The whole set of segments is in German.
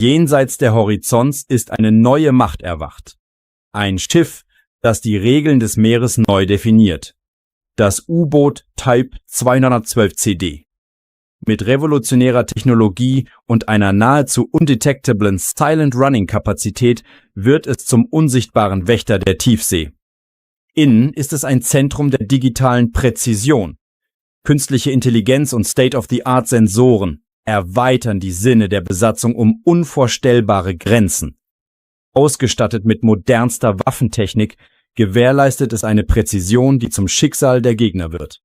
Jenseits der Horizonts ist eine neue Macht erwacht. Ein Schiff, das die Regeln des Meeres neu definiert. Das U-Boot Type 212 CD. Mit revolutionärer Technologie und einer nahezu undetectablen Silent-Running-Kapazität wird es zum unsichtbaren Wächter der Tiefsee. Innen ist es ein Zentrum der digitalen Präzision. Künstliche Intelligenz und State-of-the-Art-Sensoren erweitern die Sinne der Besatzung um unvorstellbare Grenzen. Ausgestattet mit modernster Waffentechnik gewährleistet es eine Präzision, die zum Schicksal der Gegner wird.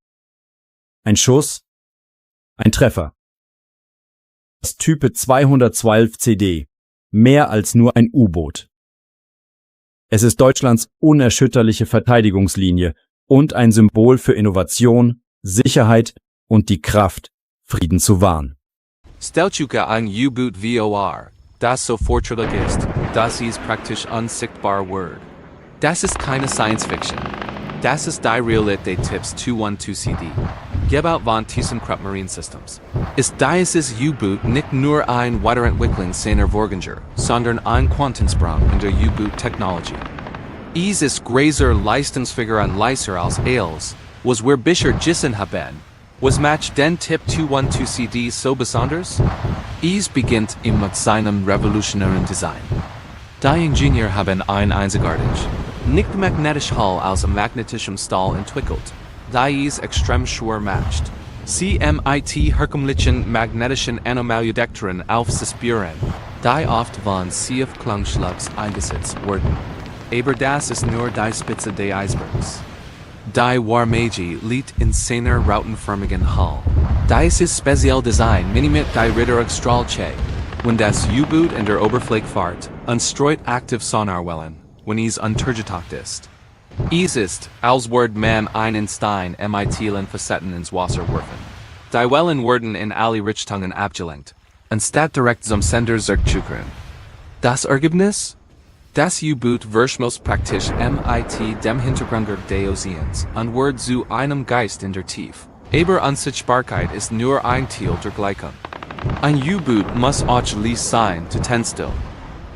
Ein Schuss, ein Treffer. Das Type 212 CD, mehr als nur ein U-Boot. Es ist Deutschlands unerschütterliche Verteidigungslinie und ein Symbol für Innovation, Sicherheit und die Kraft, Frieden zu wahren. Stellt ein U-Boot vor, das so fortschrittlich ist, das ist praktisch unsichtbar Word. Das ist keine Science Fiction. Das ist die Realität Tipps 212 CD. Gebaut von Tiefen Marine Systems. Ist dieses U-Boot nicht nur ein Weiterentwicklung seiner Vorgänger, sondern ein Quantensprung in der U-Boot-Technologie. Es ist größer leistungsfähiger und leiser als alles, was wir bisher gesehen haben. Was macht den Tipp 212 CD so besonders? Es beginnt mit seinem revolutionären Design. Die Ingenieure haben ein einzigartig, nicht-magnetische Hull aus magnetischem Stahl entwickelt, die es extrem schwer macht. Sie mit herkömmlichen magnetischen Anomaliedetektoren aufzuspüren, die oft von Klangschlags eingesetzt wurden. Aber das ist nur die Spitze des Eisbergs. Die Warmagie liegt in seiner rautenförmigen Hull. Dieses spezielle Design minimiert die Ritterung Strahlche, wenn das U-Boot in der Oberfläche fährt, und streut aktiv Sonarwellen, wenn es untergetaucht ist. Es ist, als würde man einen Stein mit Facetten ins Wasser werfen. Die Wellen werden in alle Richtungen abgelenkt, anstatt direkt zum Sender zurückzukehren. Das Ergebnis? Das U-Boot wird most praktisch mit dem Hintergrund des Ozeans und wird zu einem Geist in der Tiefe. Aber Unsichtbarkeit ist nur ein Teil der Gleichung. Ein U-Boot muss auch leise sein zu tenstill.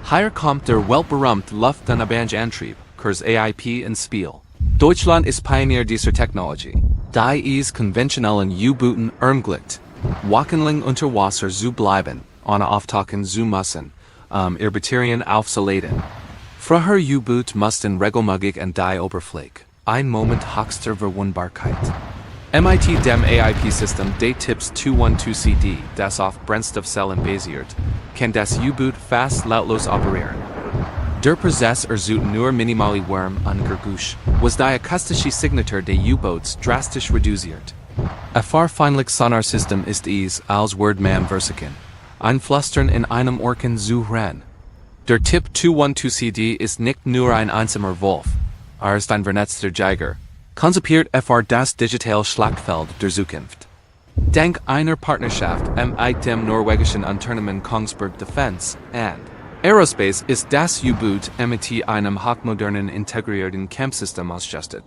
Hier kommt der weltberühmte Luft- und Antrieb, kurz AIP ins Spiel. Deutschland ist Pionier dieser Technologie. Die es konventionellen U-Booten ermöglicht, wochenlang unter Wasser zu bleiben, ohne auftauchen zu müssen, ihre Batterien aufzuladen. Früher U-Boot mussten regelmäßig an die Oberfläche, ein Moment höchster Verwundbarkeit. Mit dem AIP-System des Tipps 212 CD, das auf Brennstoffzellen basiert, kann das U-Boot fast lautlos operieren. Der Prozess nur minimale Wärme und Geräusch, was die akustische Signatur des U-Boots drastisch reduziert. Ein feindliches Sonarsystem ist es, als würde man versichern, ein Flüstern in einem Orkan zu hören. Der Tipp 212 CD ist nicht nur ein einsamer Wolf, ist ein vernetzter Jäger, konzipiert für das digitale Schlachtfeld der Zukunft. Dank einer Partnerschaft mit dem norwegischen Unternehmen Kongsberg Defense and Aerospace ist das U-Boot mit einem hochmodernen integrierten Kampfsystem ausgestattet.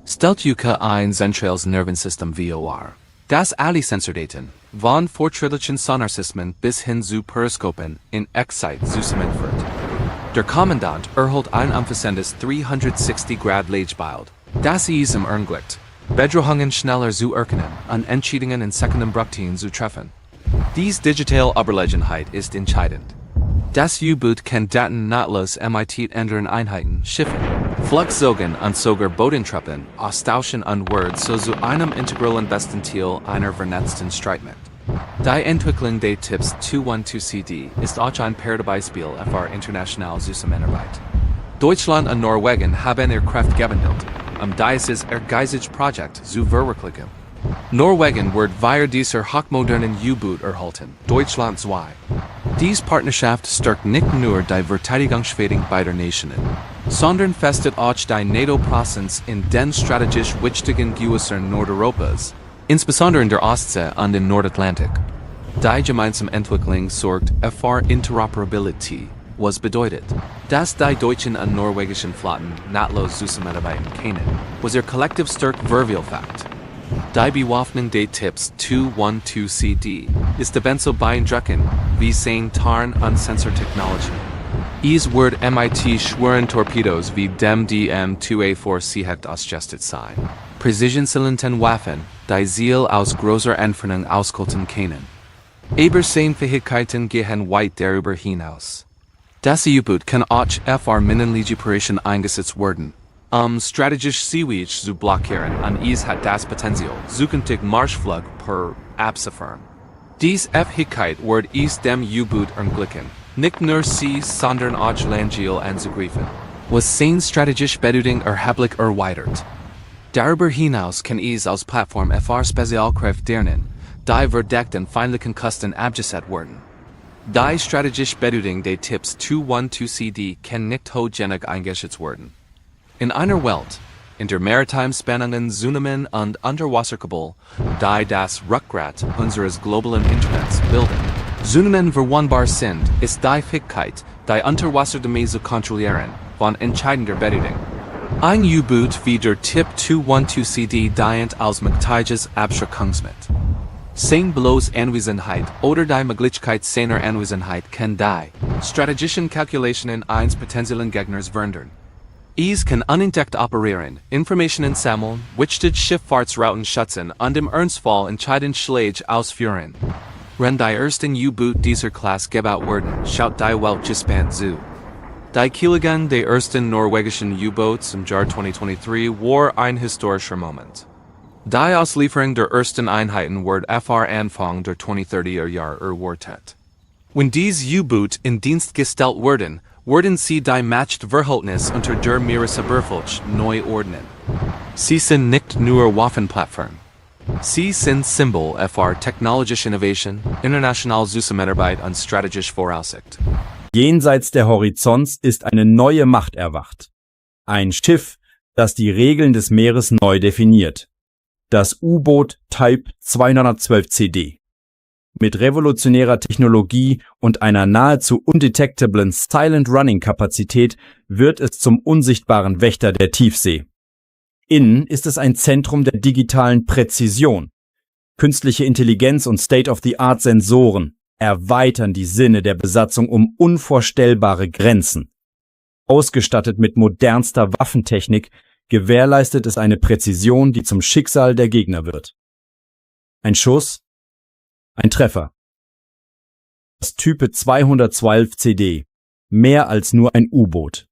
Stellt ein zentrales Nervensystem vor, das alle Sensordaten, von fortschrittlichen Sonarsystemen bis hin zu Periskopen in Echtzeit zusammenführt. Der Kommandant erhält ein umfassendes 360-Grad-Lichtbild, das es ihm ermöglicht, Bedrohungen schneller zu erkennen und Entscheidungen in Sekundenbruchteilen zu treffen. Dies digitale Überlegenheit ist entscheidend. Das U-Boot kann Daten nahtlos mit anderen Einheiten, Schiffen, Flugzeugen und sogar Bodentruppen austauschen und wird so zu einem integralen Bestandteil einer vernetzten Streitmacht. Die Entwicklung des Tipps 212 CD ist auch ein Paradebeispiel für internationale Zusammenarbeit. Deutschland und Norwegen haben ihre Kraft gebündelt, dieses ehrgeizige Projekt zu verwirklichen. Norwegen wird via dieser hochmodernen U-Boot erhalten, Deutschland 2. Diese Partnerschaft stärkt nicht nur die Verteidigungsfähigkeit beider Nationen, sondern festigt auch die NATO-Präsenz in den strategisch wichtigen Gewässern Nordeuropas, insbesondere in der Ostsee und im Nordatlantik. Die gemeinsame Entwicklung sorgt für Interoperability, was bedeutet, dass die deutschen und norwegischen Flotten nahtlos zusammenarbeiten können, was ihr kollektiv Stärke vervielfacht. Die Bewaffnung des Tipps 212 CD ist ebenso beeindruckend wie seine Tarn uncensored Technology. Es wird MIT schweren Torpedos wie dem DM-2A4 Seehecht ausgerüstet sein. Präzisionssilenten Waffen, die Ziel aus großer Entfernung ausschalten können. Aber seine Fähigkeiten gehen weit darüber hinaus. Das U-Boot kann auch für minenliche Operationen eingesetzt werden. Strategisch Seewege zu blockieren an es hat das Potenzial, zukünftig Marschflug per abzufahren. Dies Fähigkeit wird es dem U-Boot ermöglichen, nicht nur sie, sondern auch Landziele anzugreifen, was seine strategische Bedeutung erheblich erweitert. Darüber hinaus kann es als Plattform für Spezialkräfte dienen, die verdeckten feindlichen Küsten abgesetzt werden. Die strategische Bedeutung des Tipps 212 CD kann nicht hochgenig eingeschätzt werden. In einer Welt, in der maritime Spannungen zunehmen und Unterwasserkabel, die das Rückgrat unseres globalen Internets bilden, zunehmen verwundbar sind, ist die Fähigkeit, die Unterwasserdomäne zu kontrollieren, von entscheidender Bedeutung. Ein U-Boot wie der Tipp 212 CD dient als mächtiges Abschreckungsmittel. Seine bloße Anwesenheit oder die Möglichkeit seiner Anwesenheit kann die strategischen Kalkulationen eines potenziellen Gegners verhindern. Es kann unentdeckt operieren, Informationen sammeln, wichtige Schifffahrtsrouten schützen und im Ernstfall entscheidende Schläge ausführen. Wenn die ersten U-Boot dieser Klasse gebaut werden, schaut die Welt gespannt zu. Die Kieligung der ersten norwegischen U-Boats im Jahr 2023 war ein historischer Moment. Die Auslieferung der ersten Einheiten wird für Anfang der 2030er Jahre erwartet. Wenn diese U-Boot in Dienst gestellt werden sie die matched Verhältnis unter der Meeresüberfläche neu ordnen. Sie sind nicht nur Waffenplattformen. Sie sind Symbol für technologische Innovation, internationale Zusammenarbeit und strategische Voraussicht. Jenseits der Horizonts ist eine neue Macht erwacht. Ein Schiff, das die Regeln des Meeres neu definiert. Das U-Boot Type 212 CD. Mit revolutionärer Technologie und einer nahezu undetectablen Silent-Running-Kapazität wird es zum unsichtbaren Wächter der Tiefsee. Innen ist es ein Zentrum der digitalen Präzision. Künstliche Intelligenz und State-of-the-Art-Sensoren erweitern die Sinne der Besatzung um unvorstellbare Grenzen. Ausgestattet mit modernster Waffentechnik gewährleistet es eine Präzision, die zum Schicksal der Gegner wird. Ein Schuss, ein Treffer. Das Type 212 CD, mehr als nur ein U-Boot.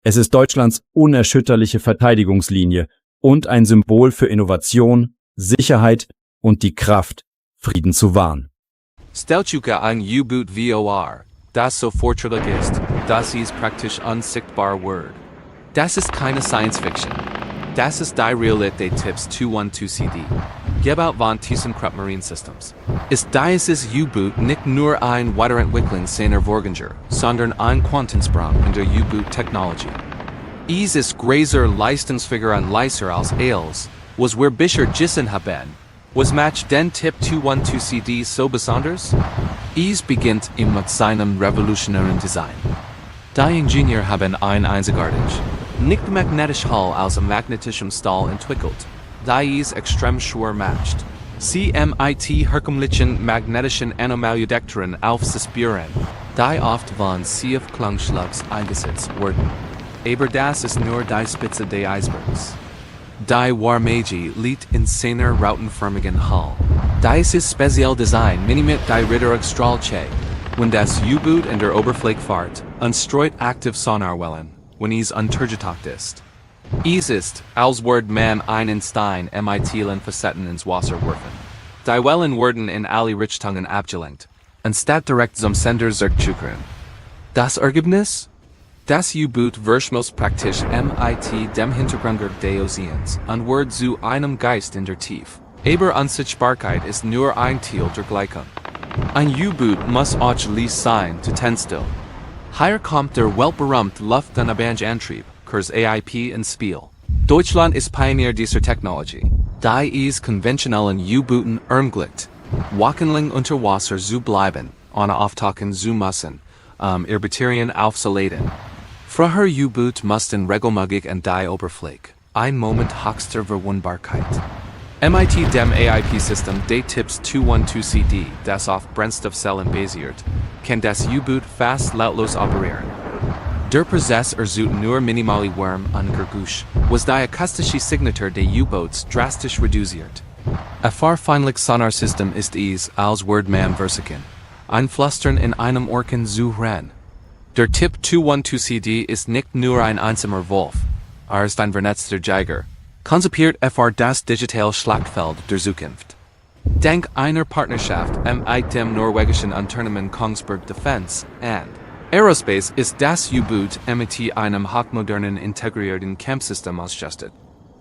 Es ist Deutschlands unerschütterliche Verteidigungslinie und ein Symbol für Innovation, Sicherheit und die Kraft, Frieden zu wahren. Stellt ein U-Boot vor, das so fortschrittlich ist, dass es praktisch unsichtbar wird. Das ist keine Science Fiction. Das ist die Realität des Tipps 212 CD. Gebaut von ThyssenKrupp Marine Systems. Ist dieses U-Boot nicht nur ein Weiterentwicklung seiner Vorgänger, sondern ein Quantensprung in der U-Boot-Technologie. Es ist größer, leistungsfähiger und leiser als alles, was wir bisher gesehen haben. Was macht den Tipp 212 CD so besonders? Es beginnt mit seinem revolutionären Design. Die Ingenieure haben ein einzigartig, nicht-magnetische Hull aus magnetischem Stahl entwickelt, die es extrem schwer macht. Sie mit herkömmlichen magnetischen Anomaliedetektoren aufzuspüren, die oft von Klangschlags eingesetzt werden. Aber das ist nur die Spitze des Eisbergs. Die Warmagie liegt in seiner rautenförmigen Hull. Dieses Spezialdesign minimiert die Ritterungsstrahlche, wenn das U-Boot in der Oberfläche fährt, und streut aktiv Sonarwellen, wenn es untergetaucht ist. Es ist, als würde man einen Stein mit Facetten ins Wasser werfen. Die Wellen werden in alle Richtungen abgelenkt, anstatt direkt zum Sender zurückzukehren. Das Ergebnis? Das U-Boot wird most praktisch mit dem Hintergrund des Ozeans und wird zu einem Geist in der Tiefe. Aber Unsichtbarkeit ist nur ein Teil der Gleichung. Ein U-Boot muss auch leise sein zu tenstill. Hier kommt der weltberühmte Luft- und Abangantrieb, kurz AIP, ins Spiel. Deutschland ist Pionier dieser Technologie, die es konventionellen U-Booten ermöglicht, wochenlang unter Wasser zu bleiben, ohne auftauchen zu müssen, ihr Batterien aufzuladen. Früher U-Boot mussten regelmäßig an die Oberfläche, ein Moment höchster Verwundbarkeit. MIT dem AIP-System des Tipps 212CD, das auf Brennstoffzellen basiert, kann das U-Boot fast lautlos operieren. Der Prozess zoekt nur minimale Wärme an Gergusch, was die akustische Signatur des U-Boots drastisch reduziert. Feindliche Sonarsystem ist es, als würde man versuchen, ein Flüstern in einem Orkan zu hören. Der Tipp 212CD ist nicht nur ein einsamer Wolf, ist ein vernetzter Jäger, konzipiert das digitale Schlachtfeld der Zukunft. Dank einer Partnerschaft mit dem norwegischen Unternehmen Kongsberg Defense and Aerospace ist das U-Boot mit einem hochmodernen integrierten Kampfsystem ausgestattet.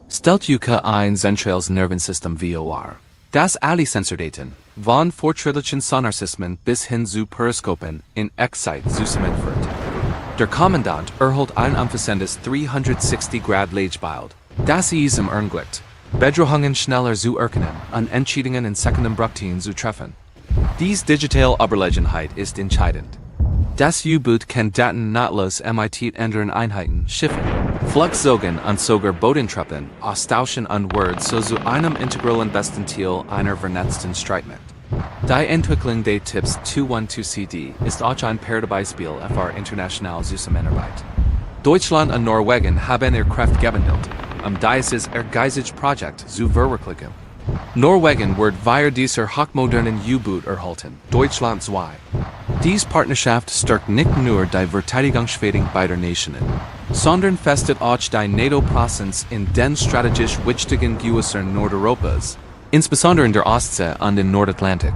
Stellt euch ein zentrales Nervensystem vor, das alle Sensordaten von fortschrittlichen Sonarsystemen bis hin zu Periskopen in Echtzeit zusammenführt. Der Kommandant erhält ein umfassendes 360-Grad-Lichtbild, das es ihm ermöglicht, Bedrohungen schneller zu erkennen und Entscheidungen in Sekundenbruchteilen zu treffen. Dies digitale Überlegenheit ist entscheidend. Das U-Boot kann Daten nahtlos mit anderen Einheiten, Schiffen, Flugzeugen und sogar Bodentruppen austauschen und wird so zu einem integralen Bestandteil einer vernetzten Streitmacht. Die Entwicklung des Tipps 212CD ist auch ein Paradebeispiel für internationale Zusammenarbeit. Deutschland und Norwegen haben ihre Kräfte gebündelt, dieses ehrgeizige Projekt zu verwirklichen. Norwegen wird via dieser hochmodernen U-Boot erhalten, deutschlandweit. Diese Partnerschaft stärkt nicht nur die Verteidigungsfähigkeit beider Nationen, sondern festigt auch die NATO-Präsenz in den strategisch wichtigen Gewässern Nordeuropas, insbesondere in der Ostsee und im Nordatlantik.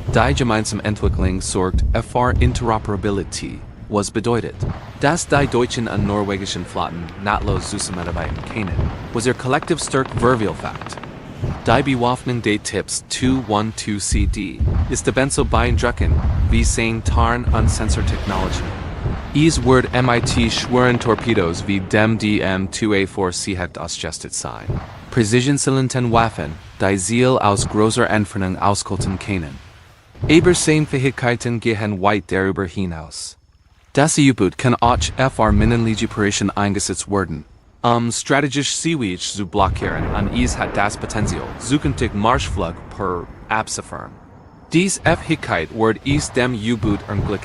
Die gemeinsame Entwicklung sorgt für Interoperability, was bedeutet, dass die deutschen und norwegischen Flotten nahtlos zusammenarbeiten können, was ihr kollektiv stark vervielfacht. Die Bewaffnung des Tipps 212CD ist ebenso beeindruckend wie seine Tarn- und Sensortechnologie. Es wird mit schweren Torpedos wie dem DM-2A4C ausgestattet sein. Präzisionssilenten Waffen, die Ziel aus großer Entfernung ausschalten können. Aber seine Fähigkeiten gehen weit darüber hinaus. Das U-Boot kann auch für minenlige Operationen eingesetzt werden, strategisch Seeweage zu blockieren und es hat das Potenzial, zukünftig Marschflug per abzufahren. Dies Fähigkeit wird es dem U-Boot ermöglichen.